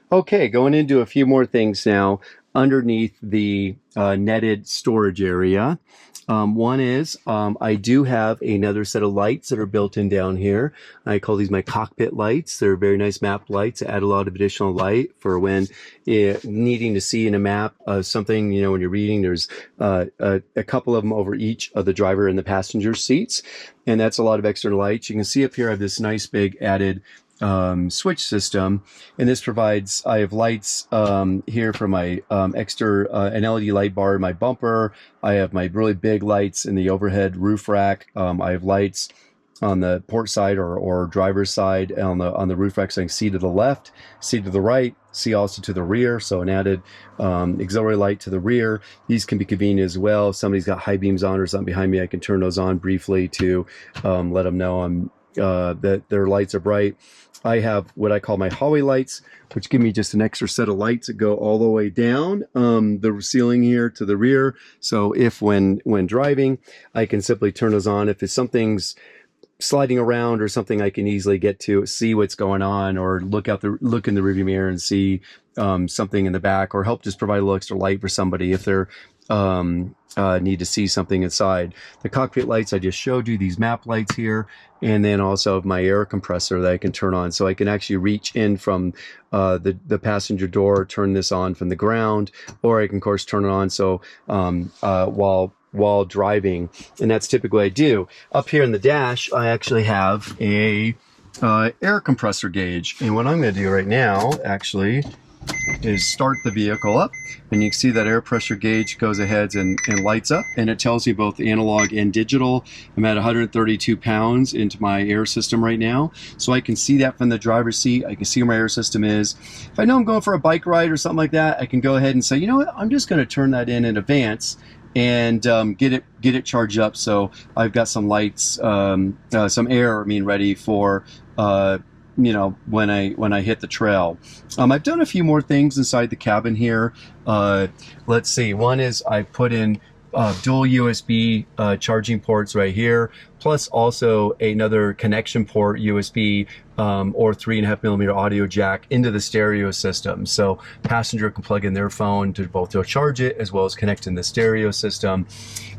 Okay, going into a few more things now underneath the netted storage area. One is I do have another set of lights that are built in down here. I call these my cockpit lights. They're very nice map lights that add a lot of additional light for when needing to see in a map something, you know, when you're reading. There's a couple of them over each of the driver and the passenger seats, and that's a lot of extra lights. You can see up here I have this nice big added switch system, and this provides, I have lights here for my extra an LED light bar in my bumper. I have my really big lights in the overhead roof rack. I have lights on the port side or driver's side on the roof rack, so I can see to the left, see to the right, see also to the rear. So an added auxiliary light to the rear. These can be convenient as well. If somebody's got high beams on or something behind me, I can turn those on briefly to let them know I'm that their lights are bright. I have what I call my hallway lights, which give me just an extra set of lights that go all the way down the ceiling here to the rear. So if when driving, I can simply turn those on. If it's something's sliding around or something, I can easily get to see what's going on, or look in the rearview mirror and see something in the back, or help just provide a little extra light for somebody if they're need to see something inside. The cockpit lights I just showed you, these map lights here, and then also my air compressor that I can turn on, so I can actually reach in from the passenger door, turn this on from the ground, or I can of course turn it on so while driving, and that's typically what I do. Up here in the dash I actually have a air compressor gauge, and what I'm going to do right now actually is start the vehicle up, and you can see that air pressure gauge goes ahead and lights up, and it tells you both analog and digital. I'm at 132 pounds into my air system right now, so I can see that from the driver's seat. I can see where my air system is. If I know I'm going for a bike ride or something like that, I can go ahead and say, you know what, I'm just going to turn that in advance and get it charged up, so I've got some lights, some air, ready for you know, when I hit the trail. I've done a few more things inside the cabin here. Let's see. One is I put in dual USB charging ports right here, plus also another connection port USB or 3.5mm audio jack into the stereo system. So passenger can plug in their phone to both charge it as well as connect in the stereo system.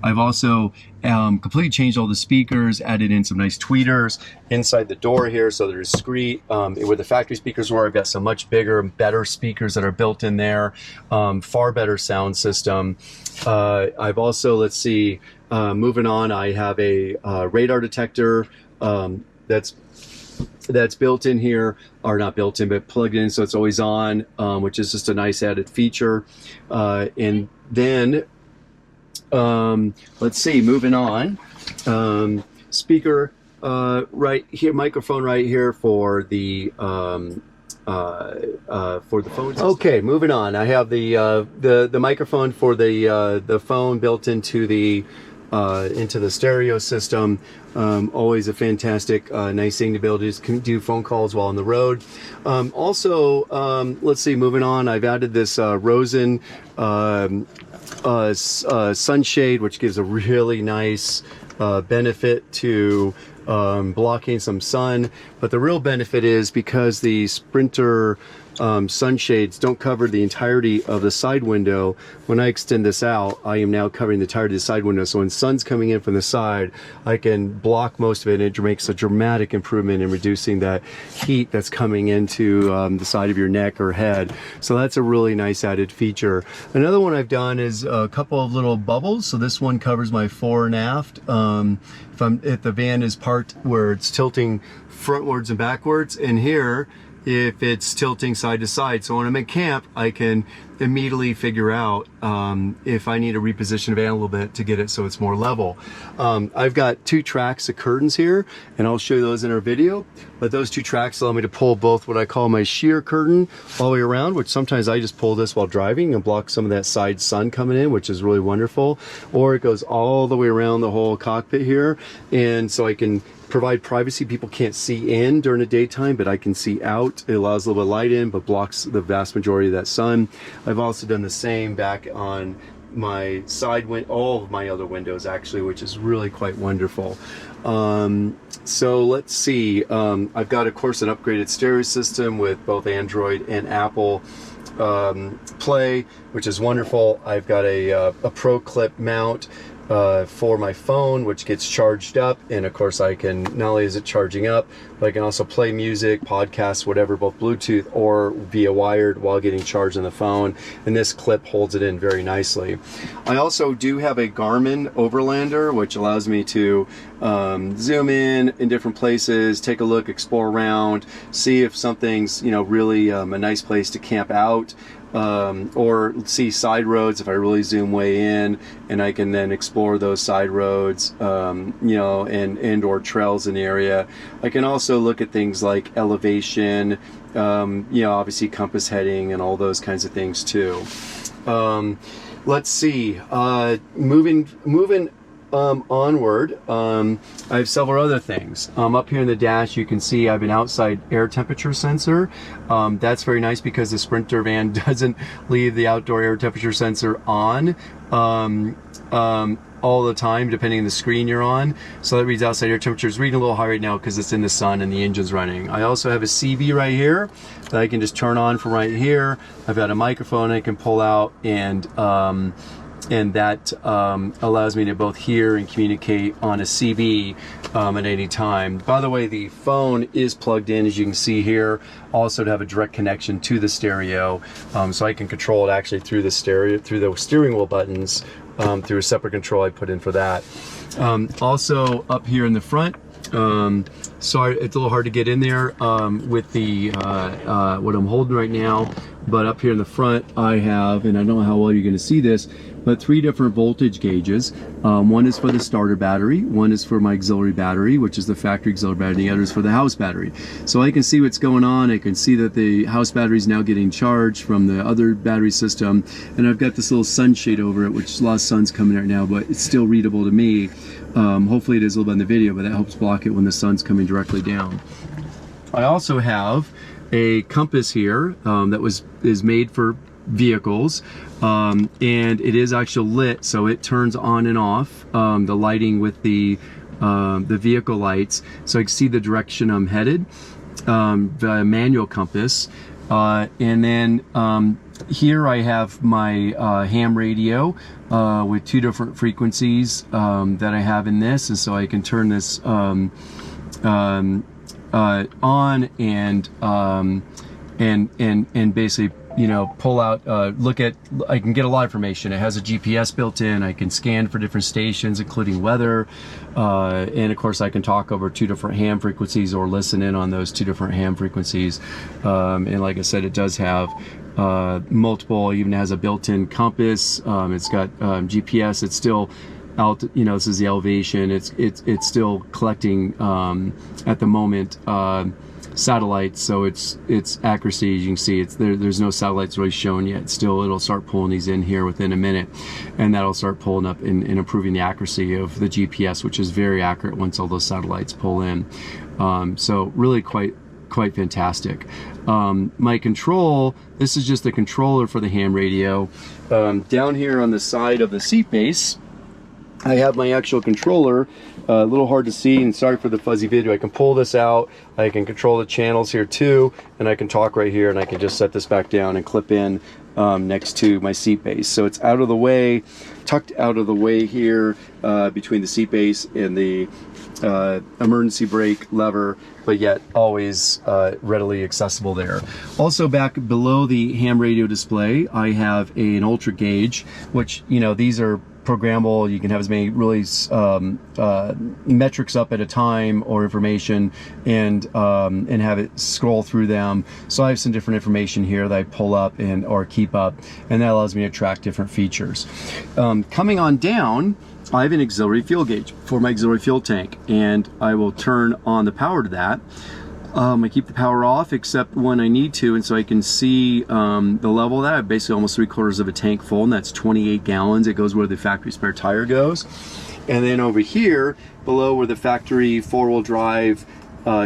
I've also completely changed all the speakers, added in some nice tweeters inside the door here, so they're discreet. Where the factory speakers were, I've got some much bigger and better speakers that are built in there, far better sound system. I've also, let's see, moving on, I have a radar detector that's built in here, or not built in, but plugged in, so it's always on, which is just a nice added feature. And then let's see, moving on, speaker right here, microphone right here for the phone system. Okay, moving on. I have the microphone for the phone built into the stereo system. Always a fantastic, nice thing to be able to just do phone calls while on the road. Also, let's see, moving on, I've added this Rosin sunshade, which gives a really nice benefit to blocking some sun. But the real benefit is because the Sprinter sunshades don't cover the entirety of the side window. When I extend this out, I am now covering the entirety of the side window, so when sun's coming in from the side, I can block most of it, and it makes a dramatic improvement in reducing that heat that's coming into the side of your neck or head. So that's a really nice added feature. Another one I've done is a couple of little bubbles. So this one covers my fore and aft. If the van is parked where it's tilting frontwards and backwards, and here if it's tilting side to side. So when I'm at camp, I can immediately figure out if I need to reposition the van a little bit to get it so it's more level. I've got 2 tracks of curtains here, and I'll show you those in our video. But those 2 tracks allow me to pull both what I call my sheer curtain all the way around, which sometimes I just pull this while driving and block some of that side sun coming in, which is really wonderful. Or it goes all the way around the whole cockpit here, and so I can provide privacy. People can't see in during the daytime, but I can see out. It allows a little bit of light in, but blocks the vast majority of that sun. I've also done the same back on my all of my other windows actually, which is really quite wonderful. So let's see, I've got of course an upgraded stereo system with both Android and Apple Play, which is wonderful. I've got a ProClip mount for my phone, which gets charged up, and of course I can, not only is it charging up, but I can also play music, podcasts, whatever, both Bluetooth or via wired while getting charged on the phone, and this clip holds it in very nicely. I also do have a Garmin Overlander, which allows me to zoom in different places, take a look, explore around, see if something's, you know, really a nice place to camp out, or see side roads if I really zoom way in, and I can then explore those side roads, you know, and or trails in the area. I can also look at things like elevation, you know, obviously compass heading and all those kinds of things too. Let's see, moving onward, I have several other things. Up here in the dash, you can see I have an outside air temperature sensor. That's very nice because the Sprinter van doesn't leave the outdoor air temperature sensor on all the time, depending on the screen you're on. So that reads outside air temperature. It's reading a little high right now because it's in the sun and the engine's running. I also have a CV right here that I can just turn on from right here. I've got a microphone I can pull out, and that allows me to both hear and communicate on a CV at any time. By the way, the phone is plugged in, as you can see here, also to have a direct connection to the stereo, so I can control it actually through the stereo, through the steering wheel buttons, through a separate control I put in for that. Also up here in the front, sorry, it's a little hard to get in there with the what I'm holding right now, but up here in the front I have, and I don't know how well you're going to see this, but 3 different voltage gauges. One is for the starter battery, one is for my auxiliary battery, which is the factory auxiliary battery, and the other is for the house battery. So I can see what's going on. I can see that the house battery is now getting charged from the other battery system, and I've got this little sunshade over it, which a lot of sun's coming right now, but it's still readable to me. Hopefully it is a little bit in the video, but that helps block it when the sun's coming directly down. I also have a compass here that is made for vehicles, and it is actually lit, so it turns on and off the lighting with the vehicle lights, so I can see the direction I'm headed. The manual compass, and then here I have my ham radio with 2 different frequencies that I have in this, and so I can turn this on and basically, you know, pull out, look at, I can get a lot of information. It has a GPS built in. I can scan for different stations, including weather, and of course I can talk over 2 different ham frequencies or listen in on those 2 different ham frequencies. And like I said, it does have multiple, even has a built-in compass. It's got GPS. It's still out, you know, this is the elevation. It's still collecting at the moment satellites, so its accuracy, as you can see, there's no satellites really shown yet. Still, it'll start pulling these in here within a minute, and that'll start pulling up and improving the accuracy of the GPS, which is very accurate once all those satellites pull in. So really quite fantastic. My control, this is just the controller for the ham radio. Down here on the side of the seat base, I have my actual controller. A little hard to see, and sorry for the fuzzy video. I can pull this out, I can control the channels here too, and I can talk right here, and I can just set this back down and clip in next to my seat base. So it's out of the way, tucked out of the way here between the seat base and the emergency brake lever, but yet always readily accessible there. Also, back below the ham radio display, I have an ultra gauge, which, you know, these are programmable. You can have as many really metrics up at a time or information, and have it scroll through them. So I have some different information here that I pull up and or keep up, and that allows me to track different features. Coming on down, I have an auxiliary fuel gauge for my auxiliary fuel tank, and I will turn on the power to that. I keep the power off except when I need to, and so I can see the level of that. I have basically almost 3/4 of a tank full, and that's 28 gallons. It goes where the factory spare tire goes. And then over here, below where the factory 4-wheel drive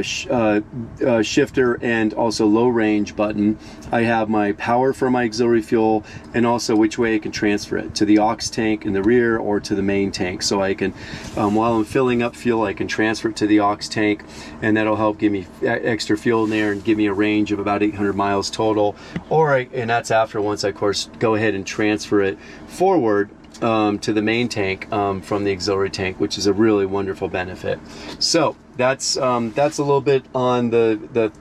shifter and also low range button. I have my power for my auxiliary fuel, and also which way I can transfer it, to the aux tank in the rear or to the main tank. So I can, while I'm filling up fuel, I can transfer it to the aux tank, and that'll help give me extra fuel in there and give me a range of about 800 miles total. And that's after, once I, of course, go ahead and transfer it forward to the main tank from the auxiliary tank, which is a really wonderful benefit. So that's a little bit on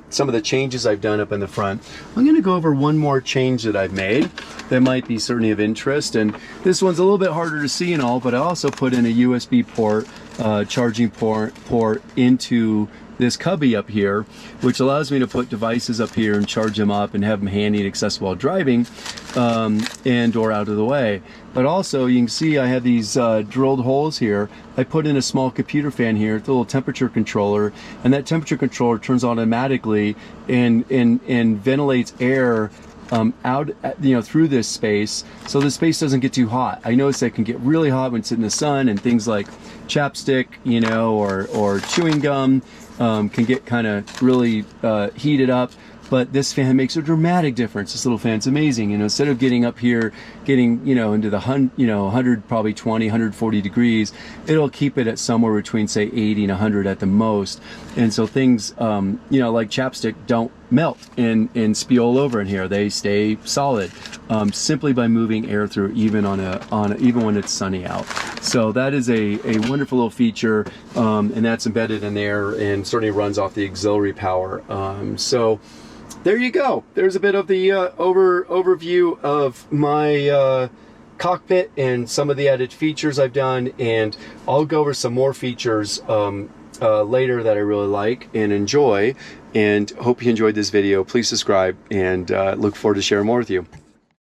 some of the changes I've done up in the front. I'm going to go over one more change that I've made that might be certainly of interest, and this one's a little bit harder to see and all, but I also put in a USB port, charging port into this cubby up here, which allows me to put devices up here and charge them up and have them handy and accessible while driving, and or out of the way. But also you can see I have these drilled holes here. I put in a small computer fan here, the little temperature controller, and that temperature controller turns automatically and ventilates air out, through this space, so the space doesn't get too hot. I notice it can get really hot when it's in the sun, and things like chapstick, or chewing gum can get kind of really heated up. But this fan makes a dramatic difference. This little fan's amazing. Instead of getting up here, into the 100, probably 20, 140 degrees, it'll keep it at somewhere between, say, 80 and 100 at the most. And so things, like chapstick, don't melt and spill over in here. They stay solid simply by moving air through, even even when it's sunny out. So that is a wonderful little feature, and that's embedded in there and certainly runs off the auxiliary power. So there you go. There's a bit of the overview of my cockpit and some of the added features I've done, and I'll go over some more features later that I really like and enjoy, and hope you enjoyed this video. Please subscribe, and look forward to sharing more with you.